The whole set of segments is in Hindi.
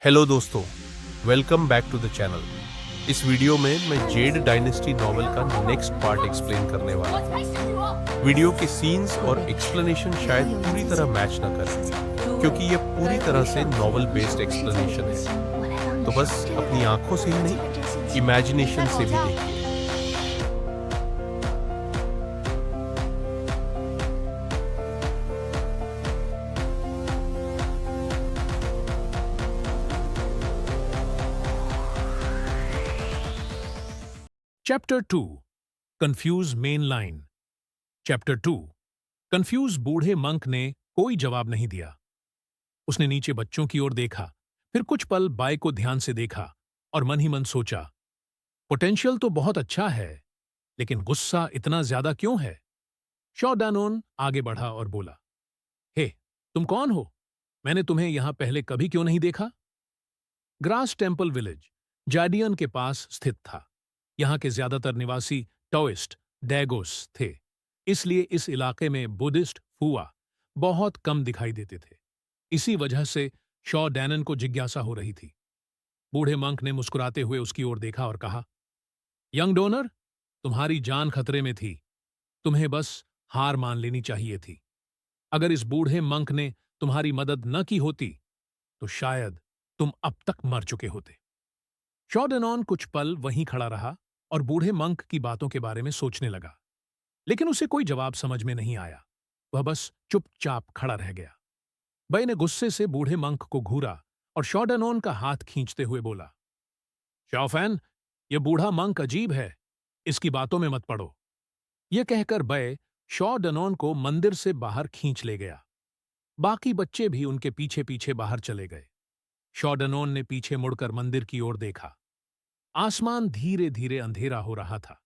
हेलो दोस्तों, welcome back to the channel. इस वीडियो में मैं जेड डायनेस्टी नॉवेल का नेक्स्ट पार्ट एक्सप्लेन करने वाला हूँ। वीडियो के सीन्स और एक्सप्लेनेशन शायद पूरी तरह मैच ना करें, क्योंकि ये पूरी तरह से नॉवेल बेस्ड एक्सप्लेनेशन है। तो बस अपनी आंखों से ही नहीं, इमेजिनेशन से भी देखिए। Chapter 2 confuse main line. Chapter 2 confuse बूढ़े मंक ने कोई जवाब नहीं दिया। उसने नीचे बच्चों की ओर देखा, फिर कुछ पल बाय को ध्यान से देखा और मन ही मन सोचा, पोटेंशियल तो बहुत अच्छा है, लेकिन गुस्सा इतना ज्यादा क्यों है? शॉ डैनोन आगे बढ़ा और बोला, हे, तुम कौन हो? मैंने तुम्हें यहां पहले कभी क्यों नहीं देखा? ग्रास टेम्पल विलेज जाडियन के पास स्थित था। यहां के ज्यादातर निवासी टोइस्ट डैगोस थे, इसलिए इस इलाके में बुद्धिस्ट फुआ बहुत कम दिखाई देते थे। इसी वजह से शॉ डैनन को जिज्ञासा हो रही थी। बूढ़े मंक ने मुस्कुराते हुए उसकी ओर देखा और कहा, यंग डोनर, तुम्हारी जान खतरे में थी। तुम्हें बस हार मान लेनी चाहिए थी। अगर इस बूढ़े मंक ने तुम्हारी मदद न की होती तो शायद तुम अब तक मर चुके होते। शॉ डैनन कुछ पल वहीं खड़ा रहा और बूढ़े मंक की बातों के बारे में सोचने लगा, लेकिन उसे कोई जवाब समझ में नहीं आया। वह बस चुपचाप खड़ा रह गया। बय ने गुस्से से बूढ़े मंक को घूरा और शॉ डैनन का हाथ खींचते हुए बोला, शॉफैन, यह बूढ़ा मंक अजीब है, इसकी बातों में मत पड़ो। यह कहकर बय शॉ डैनन को मंदिर से बाहर खींच ले गया। बाकी बच्चे भी उनके पीछे पीछे बाहर चले गए। शॉ डैनन ने पीछे मुड़कर मंदिर की ओर देखा। आसमान धीरे धीरे अंधेरा हो रहा था,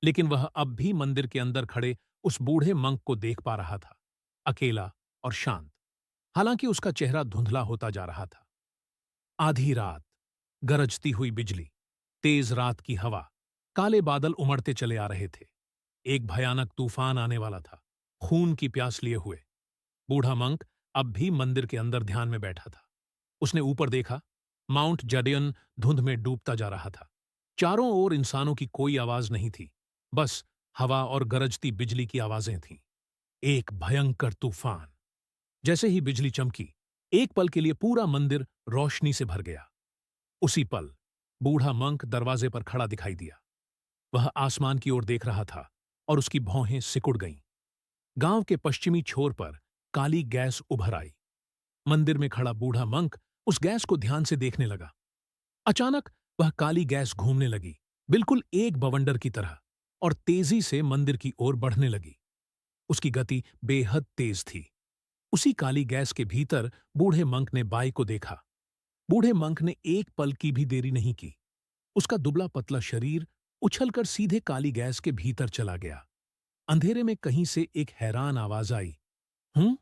लेकिन वह अब भी मंदिर के अंदर खड़े उस बूढ़े मंक को देख पा रहा था, अकेला और शांत। हालांकि उसका चेहरा धुंधला होता जा रहा था। आधी रात, गरजती हुई बिजली, तेज रात की हवा, काले बादल उमड़ते चले आ रहे थे। एक भयानक तूफान आने वाला था, खून की प्यास लिए हुए। बूढ़ा मंक अब भी मंदिर के अंदर ध्यान में बैठा था। उसने ऊपर देखा। माउंट जडियन धुंध में डूबता जा रहा था। चारों ओर इंसानों की कोई आवाज नहीं थी, बस हवा और गरजती बिजली की आवाजें थीं। एक भयंकर तूफान। जैसे ही बिजली चमकी, एक पल के लिए पूरा मंदिर रोशनी से भर गया। उसी पल बूढ़ा मंक दरवाजे पर खड़ा दिखाई दिया। वह आसमान की ओर देख रहा था और उसकी भौहें सिकुड़ गईं। गांव के पश्चिमी छोर पर काली गैस उभर आई। मंदिर में खड़ा बूढ़ा मंक उस गैस को ध्यान से देखने लगा। अचानक वह काली गैस घूमने लगी, बिल्कुल एक बवंडर की तरह, और तेजी से मंदिर की ओर बढ़ने लगी। उसकी गति बेहद तेज थी। उसी काली गैस के भीतर बूढ़े मंक ने बाई को देखा। बूढ़े मंक ने एक पल की भी देरी नहीं की। उसका दुबला पतला शरीर उछलकर सीधे काली गैस के भीतर चला गया। अंधेरे में कहीं से एक हैरान आवाज आई, हूं?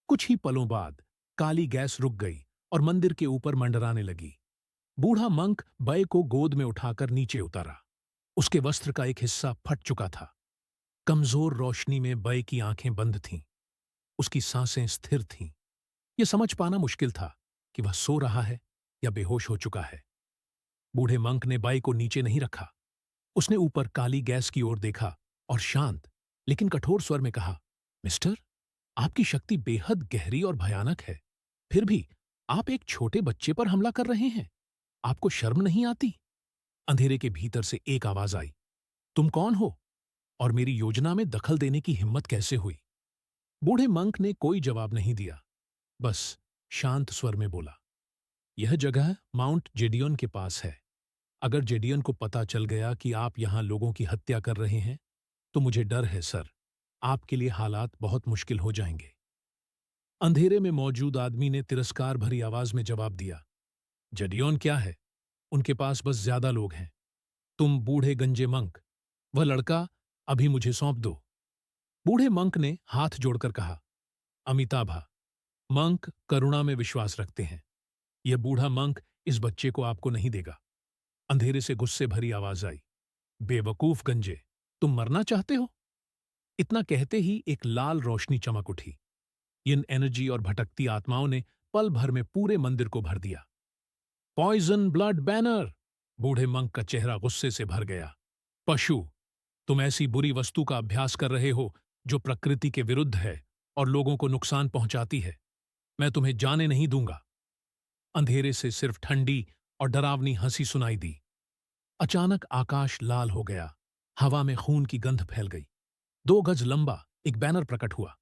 कुछ ही पलों बाद काली गैस रुक गई और मंदिर के ऊपर मंडराने लगी। बूढ़ा मंक बय को गोद में उठाकर नीचे उतारा। उसके वस्त्र का एक हिस्सा फट चुका था। कमजोर रोशनी में बय की आंखें बंद थीं। उसकी सांसें स्थिर थीं। यह समझ पाना मुश्किल था कि वह सो रहा है या बेहोश हो चुका है। बूढ़े मंक ने बय को नीचे नहीं रखा। उसने ऊपर काली गैस की ओर देखा और शांत लेकिन कठोर स्वर में कहा, मिस्टर, आपकी शक्ति बेहद गहरी और भयानक है। फिर भी आप एक छोटे बच्चे पर हमला कर रहे हैं। आपको शर्म नहीं आती? अंधेरे के भीतर से एक आवाज आई, तुम कौन हो और मेरी योजना में दखल देने की हिम्मत कैसे हुई? बूढ़े मंक ने कोई जवाब नहीं दिया, बस शांत स्वर में बोला, यह जगह माउंट जेडियन के पास है। अगर जेडियन को पता चल गया कि आप यहां लोगों की हत्या कर रहे हैं, तो मुझे डर है सर, आपके लिए हालात बहुत मुश्किल हो जाएंगे। अंधेरे में मौजूद आदमी ने तिरस्कार भरी आवाज में जवाब दिया, जेडियन क्या है? उनके पास बस ज्यादा लोग हैं। तुम बूढ़े गंजे मंक, वह लड़का अभी मुझे सौंप दो। बूढ़े मंक ने हाथ जोड़कर कहा, अमिताभा, मंक करुणा में विश्वास रखते हैं। यह बूढ़ा मंक इस बच्चे को आपको नहीं देगा। अंधेरे से गुस्से भरी आवाज आई, बेवकूफ गंजे, तुम मरना चाहते हो? इतना कहते ही एक लाल रोशनी चमक उठी। इन एनर्जी और भटकती आत्माओं ने पल भर में पूरे मंदिर को भर दिया। Poison blood banner. बूढ़े मंक का चेहरा गुस्से से भर गया। पशु, तुम ऐसी बुरी वस्तु का अभ्यास कर रहे हो जो प्रकृति के विरुद्ध है और लोगों को नुकसान पहुंचाती है। मैं तुम्हें जाने नहीं दूंगा। अंधेरे से सिर्फ ठंडी और डरावनी हंसी सुनाई दी। अचानक आकाश लाल हो गया। हवा में खून की गंध फैल गई। 2 गज लंबा एक बैनर प्रकट हुआ।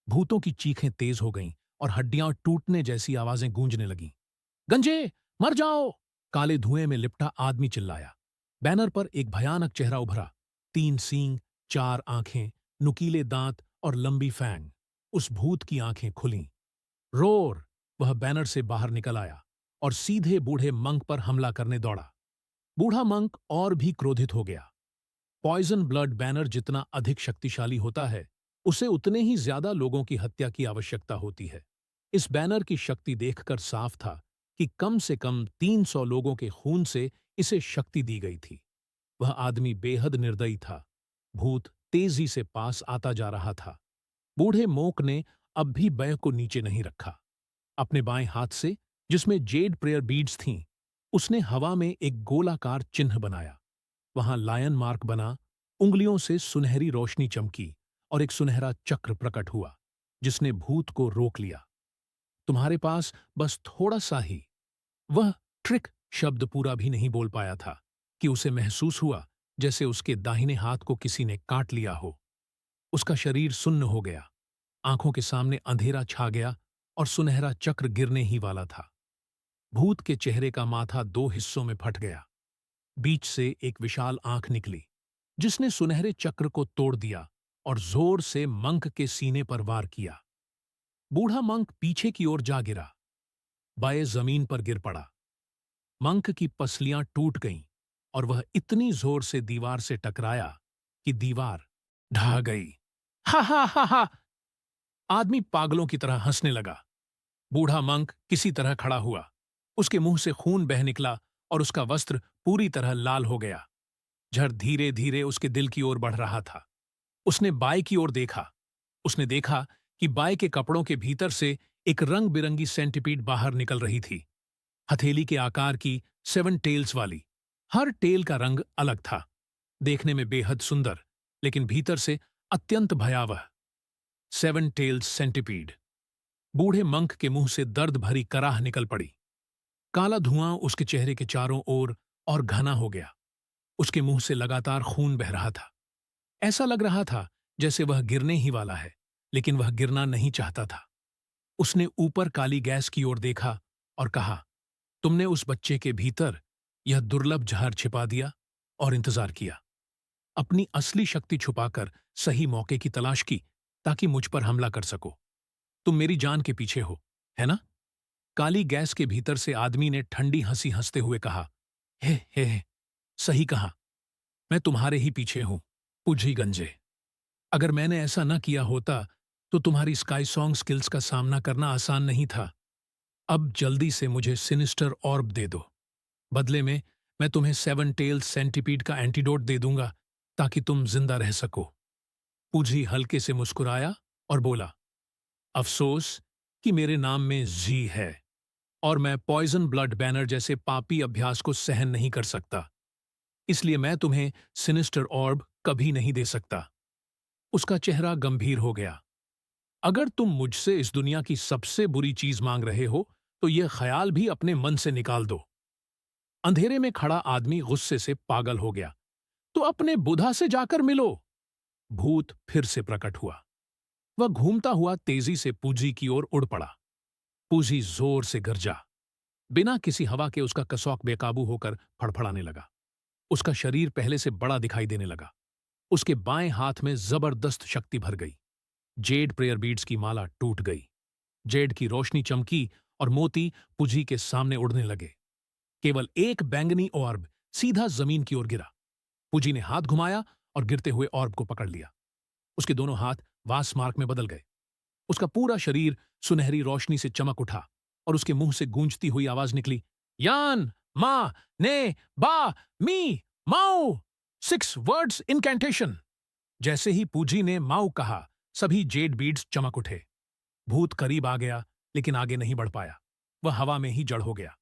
भूतों की चीखें तेज हो गईं और हड्डियां टूटने जैसी आवाजें गूंजने लगीं। गंजे, मर जाओ! काले धुएं में लिपटा आदमी चिल्लाया। बैनर पर एक भयानक चेहरा उभरा। 3 सींग, 4 आंखें, नुकीले दांत और लंबी फैंग। उस भूत की आंखें खुलीं। रोर! वह बैनर से बाहर निकल आया और सीधे बूढ़े मंक पर हमला करने दौड़ा। बूढ़ा मंक और भी क्रोधित हो गया। पॉइजन ब्लड बैनर जितना अधिक शक्तिशाली होता है, उसे उतने ही ज्यादा लोगों की हत्या की आवश्यकता होती है। इस बैनर की शक्ति देखकर साफ था कि कम से कम 300 लोगों के खून से इसे शक्ति दी गई थी। वह आदमी बेहद निर्दयी था। भूत तेजी से पास आता जा रहा था। बूढ़े मोक ने अब भी बैग को नीचे नहीं रखा। अपने बाएं हाथ से, जिसमें जेड प्रेयर बीड्स थीं, उसने हवा में एक गोलाकार चिन्ह बनाया। वहां लायन मार्क बना, उंगलियों से सुनहरी रोशनी चमकी और एक सुनहरा चक्र प्रकट हुआ, जिसने भूत को रोक लिया। तुम्हारे पास बस थोड़ा सा ही। वह ट्रिक शब्द पूरा भी नहीं बोल पाया था कि उसे महसूस हुआ जैसे उसके दाहिने हाथ को किसी ने काट लिया हो। उसका शरीर सुन्न हो गया। आंखों के सामने अंधेरा छा गया और सुनहरा चक्र गिरने ही वाला था। भूत के चेहरे का माथा 2 हिस्सों में फट गया। बीच से एक विशाल आंख निकली, जिसने सुनहरे चक्र को तोड़ दिया और जोर से मंक के सीने पर वार किया। बूढ़ा मंक पीछे की ओर जा गिरा। बाएं जमीन पर गिर पड़ा। मंक की पसलियां टूट गईं और वह इतनी जोर से दीवार से टकराया कि दीवार ढह गई। हा हा हा हा! आदमी पागलों की तरह हंसने लगा। बूढ़ा मंक किसी तरह खड़ा हुआ। उसके मुंह से खून बह निकला और उसका वस्त्र पूरी तरह लाल हो गया। झड़ धीरे धीरे उसके दिल की ओर बढ़ रहा था। उसने बाएं की ओर देखा। उसने देखा कि बाएं के कपड़ों के भीतर से एक रंग बिरंगी सेंटीपीड बाहर निकल रही थी। हथेली के आकार की 7 टेल्स वाली। हर टेल का रंग अलग था। देखने में बेहद सुंदर, लेकिन भीतर से अत्यंत भयावह। 7 टेल्स सेंटीपीड। बूढ़े मंक के मुंह से दर्द भरी कराह निकल पड़ी। काला धुआं उसके चेहरे के चारों ओर और घना हो गया। उसके मुंह से लगातार खून बह रहा था। ऐसा लग रहा था जैसे वह गिरने ही वाला है, लेकिन वह गिरना नहीं चाहता था। उसने ऊपर काली गैस की ओर देखा और कहा, तुमने उस बच्चे के भीतर यह दुर्लभ जहर छिपा दिया और इंतजार किया। अपनी असली शक्ति छुपाकर सही मौके की तलाश की ताकि मुझ पर हमला कर सको। तुम मेरी जान के पीछे हो, है ना? काली गैस के भीतर से आदमी ने ठंडी हंसी हंसते हुए कहा, हे, सही कहा। मैं तुम्हारे ही पीछे हूं, पुजी गंजे। अगर मैंने ऐसा न किया होता तो तुम्हारी स्काई सॉन्ग स्किल्स का सामना करना आसान नहीं था। अब जल्दी से मुझे सिनिस्टर ऑर्ब दे दो। बदले में मैं तुम्हें 7 टेल्स सेंटीपीड का एंटीडोट दे दूंगा ताकि तुम जिंदा रह सको। पुजी हल्के से मुस्कुराया और बोला, अफसोस कि मेरे नाम में जी है और मैं पॉइजन ब्लड बैनर जैसे पापी अभ्यास को सहन नहीं कर सकता। इसलिए मैं तुम्हें सिनिस्टर ऑर्ब कभी नहीं दे सकता। उसका चेहरा गंभीर हो गया। अगर तुम मुझसे इस दुनिया की सबसे बुरी चीज मांग रहे हो तो यह ख्याल भी अपने मन से निकाल दो। अंधेरे में खड़ा आदमी गुस्से से पागल हो गया। तो अपने बुधा से जाकर मिलो। भूत फिर से प्रकट हुआ। वह घूमता हुआ तेजी से पूजी की ओर उड़ पड़ा। पूजी जोर से गरजा। बिना किसी हवा के उसका कसौक बेकाबू होकर फड़फड़ाने लगा। उसका शरीर पहले से बड़ा दिखाई देने लगा। उसके बाएं हाथ में जबरदस्त शक्ति भर गई। जेड प्रेयर बीड्स की माला टूट गई। जेड की रोशनी चमकी और मोती पुजी के सामने उड़ने लगे। केवल एक बैंगनी ऑर्ब सीधा जमीन की ओर गिरा। पुजी ने हाथ घुमाया और गिरते हुए ऑर्ब को पकड़ लिया। उसके दोनों हाथ वास मार्क में बदल गए। उसका पूरा शरीर सुनहरी रोशनी से चमक उठा और उसके मुंह से गूंजती हुई आवाज निकली, यान मा ने बा मी माओ। 6 वर्ड्स इनकैंटेशन। जैसे ही पूजी ने माओ कहा, सभी जेड बीड्स चमक उठे। भूत करीब आ गया, लेकिन आगे नहीं बढ़ पाया। वह हवा में ही जड़ हो गया।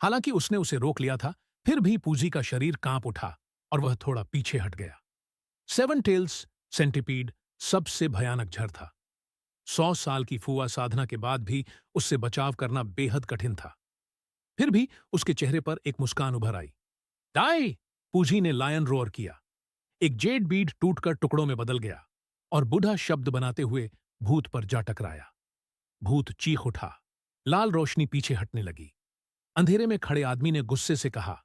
हालांकि उसने उसे रोक लिया था, फिर भी पूजी का शरीर कांप उठा और वह थोड़ा पीछे हट गया। सेवन टेल्स सेंटिपीड सबसे भयानक झर था। 100 साल की फुआ साधना के बाद भी उससे बचाव करना बेहद कठिन था। फिर भी उसके चेहरे पर एक मुस्कान उभर आई। डाई! पूजी ने लायन रोअर किया। एक जेड बीड टूटकर टुकड़ों में बदल गया और बूढ़ा शब्द बनाते हुए भूत पर जा टकराया। भूत चीख उठा। लाल रोशनी पीछे हटने लगी। अंधेरे में खड़े आदमी ने गुस्से से कहा,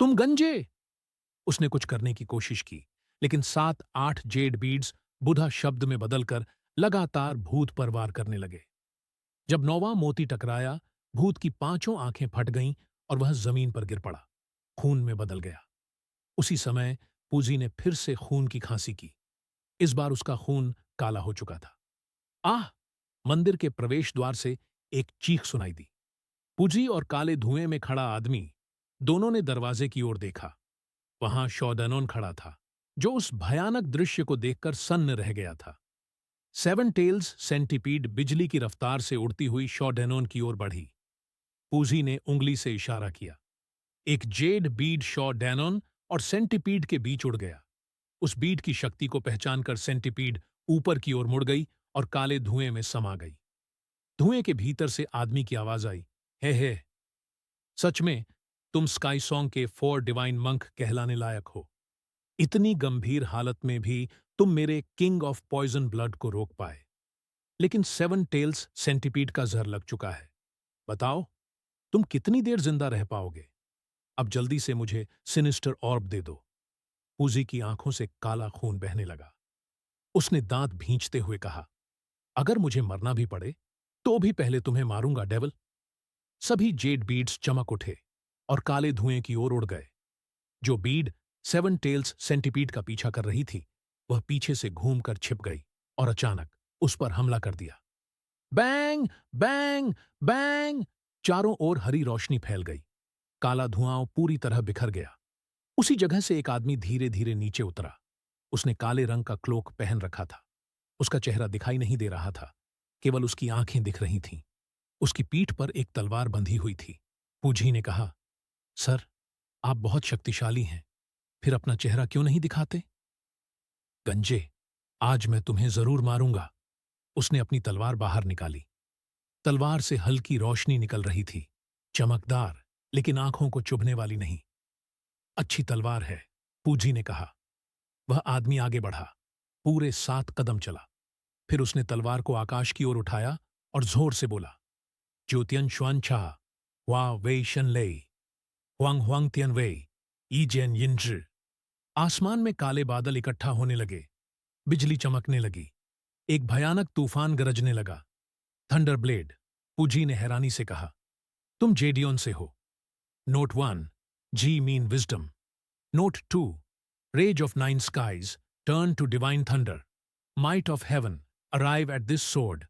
तुम गंजे! उसने कुछ करने की कोशिश की, लेकिन 7-8 जेड बीड्स बुधा शब्द में बदलकर लगातार भूत पर वार करने लगे। जब नौवां मोती टकराया, भूत की 5 आंखें फट गईं और वह जमीन पर गिर पड़ा, खून में बदल गया। उसी समय पूजी ने फिर से खून की खांसी की। इस बार उसका खून काला हो चुका था। आह! मंदिर के प्रवेश द्वार से एक चीख सुनाई दी। पूजी और काले धुएं में खड़ा आदमी दोनों ने दरवाजे की ओर देखा। वहां शॉडेनोन खड़ा था, जो उस भयानक दृश्य को देखकर सन्न रह गया था। सेवन टेल्स सेंटिपीड बिजली की रफ्तार से उड़ती हुई शॉडेनोन की ओर बढ़ी। पूजी ने उंगली से इशारा किया। एक जेड बीड शॉडेनोन और सेंटिपीड के बीच उड़ गया। उस बीड की शक्ति को पहचानकर सेंटिपीड ऊपर की ओर मुड़ गई और काले धुएं में समा गई। धुएं के भीतर से आदमी की आवाज आई, हे। सच में तुम स्काई सॉन्ग के 4 डिवाइन मंक कहलाने लायक हो। इतनी गंभीर हालत में भी तुम मेरे किंग ऑफ पॉइजन ब्लड को रोक पाए। लेकिन 7 टेल्स सेंटिपीड का जहर लग चुका है। बताओ, तुम कितनी देर जिंदा रह पाओगे? अब जल्दी से मुझे सिनिस्टर ऑर्ब दे दो। पूजी की आंखों से काला खून बहने लगा। उसने दांत भींचते हुए कहा, अगर मुझे मरना भी पड़े तो भी पहले तुम्हें मारूंगा, डेविल। सभी जेड बीड्स चमक उठे और काले धुएं की ओर उड़ गए। जो बीड 7 टेल्स सेंटिपीड का पीछा कर रही थी, वह पीछे से घूमकर छिप गई और अचानक उस पर हमला कर दिया। Bang bang bang! चारों ओर हरी रोशनी फैल गई। काला धुआं पूरी तरह बिखर गया। उसी जगह से एक आदमी धीरे धीरे नीचे उतरा। उसने काले रंग का क्लोक पहन रखा था। उसका चेहरा दिखाई नहीं दे रहा था, केवल उसकी आंखें दिख रही थीं। उसकी पीठ पर एक तलवार बंधी हुई थी। पूजी ने कहा, सर, आप बहुत शक्तिशाली हैं, फिर अपना चेहरा क्यों नहीं दिखाते? गंजे, आज मैं तुम्हें जरूर मारूंगा। उसने अपनी तलवार बाहर निकाली। तलवार से हल्की रोशनी निकल रही थी, चमकदार, लेकिन आंखों को चुभने वाली नहीं। अच्छी तलवार है, पूजी ने कहा। वह आदमी आगे बढ़ा, पूरे 7 कदम चला। फिर उसने तलवार को आकाश की ओर उठाया और जोर से बोला, ज्योतियन श्वान छा, वा वे शन ले, हुआंग हुआंग तियन वे, ईजेन यिंज्र। आसमान में काले बादल इकट्ठा होने लगे। बिजली चमकने लगी। एक भयानक तूफान गरजने लगा। थंडर ब्लेड, पूजी ने हैरानी से कहा, तुम जेडियोन से हो। नोट 1, जी mean wisdom. Note 2, rage of 9 skies, turn to divine thunder. Might of heaven, arrive at this sword.